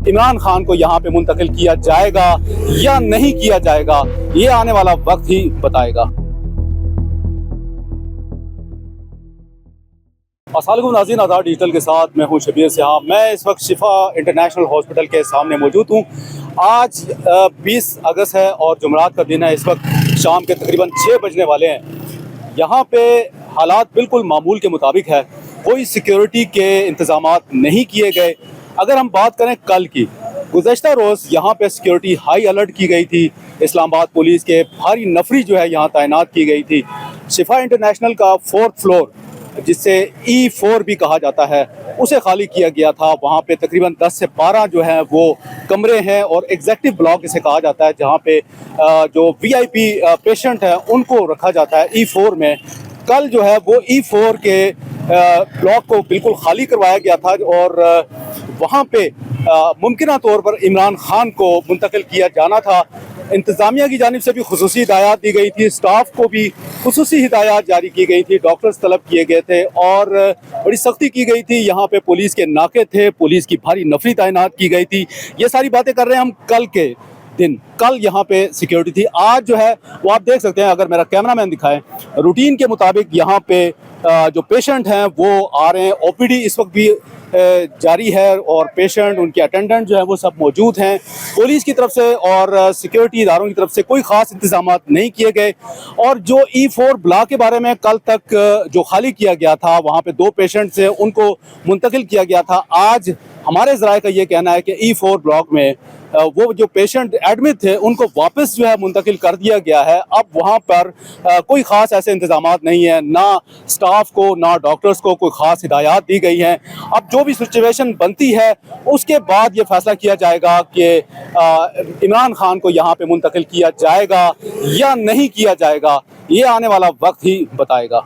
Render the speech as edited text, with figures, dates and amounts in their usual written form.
عمران خان کو یہاں پہ منتقل کیا جائے گا یا نہیں کیا جائے گا، یہ آنے والا وقت ہی بتائے گا۔ السلام علیکم ناظرین، آزاد ڈیجیٹل کے ساتھ میں ہوں شبیر سیاح۔ میں اس وقت شفا انٹرنیشنل ہاسپٹل کے سامنے موجود ہوں۔ آج 20 اگست ہے اور جمعرات کا دن ہے۔ اس وقت شام کے تقریباً 6 بجنے والے ہیں۔ یہاں پہ حالات بالکل معمول کے مطابق ہے، کوئی سیکیورٹی کے انتظامات نہیں کیے گئے۔ اگر ہم بات کریں کل کی، گزشتہ روز یہاں پہ سیکیورٹی ہائی الرٹ کی گئی تھی، اسلام آباد پولیس کے بھاری نفری جو ہے یہاں تعینات کی گئی تھی۔ شفا انٹرنیشنل کا 4th فلور جس سے E4 بھی کہا جاتا ہے، اسے خالی کیا گیا تھا۔ وہاں پہ تقریباً 10 سے 12 جو ہیں وہ کمرے ہیں اور ایگزیکٹو بلاک اسے کہا جاتا ہے، جہاں پہ جو VIP پیشنٹ ہیں ان کو رکھا جاتا ہے E4 میں۔ کل جو ہے وہ E4 کے بلاک کو بالکل خالی کروایا گیا تھا اور وہاں پہ ممکنہ طور پر عمران خان کو منتقل کیا جانا تھا۔ انتظامیہ کی جانب سے بھی خصوصی ہدایات دی گئی تھی، سٹاف کو بھی خصوصی ہدایات جاری کی گئی تھی، ڈاکٹرز طلب کیے گئے تھے اور بڑی سختی کی گئی تھی۔ یہاں پہ پولیس کے ناکے تھے، پولیس کی بھاری نفری تعینات کی گئی تھی۔ یہ ساری باتیں کر رہے ہیں ہم کل کے دن۔ کل یہاں پہ سیکیورٹی تھی۔ آج جو ہے وہ آپ دیکھ سکتے ہیں، اگر میرا کیمرہ مین دکھائے، روٹین کے مطابق یہاں پہ جو پیشنٹ ہیں وہ آ رہے ہیں۔ OPD اس وقت بھی جاری ہے اور پیشنٹ، ان کے اٹینڈنٹ جو ہیں وہ سب موجود ہیں۔ پولیس کی طرف سے اور سیکیورٹی اداروں کی طرف سے کوئی خاص انتظامات نہیں کیے گئے۔ اور جو E4 بلاک کے بارے میں کل تک جو خالی کیا گیا تھا، وہاں پہ 2 پیشنٹ سے ان کو منتقل کیا گیا تھا۔ آج ہمارے ذرائع کا یہ کہنا ہے کہ E4 بلاک میں وہ جو پیشنٹ ایڈمٹ تھے ان کو واپس جو ہے منتقل کر دیا گیا ہے۔ اب وہاں پر کوئی خاص ایسے انتظامات نہیں ہیں، نہ سٹاف کو نہ ڈاکٹرز کو کوئی خاص ہدایات دی گئی ہیں۔ اب جو بھی سچویشن بنتی ہے اس کے بعد یہ فیصلہ کیا جائے گا کہ عمران خان کو یہاں پہ منتقل کیا جائے گا یا نہیں کیا جائے گا، یہ آنے والا وقت ہی بتائے گا۔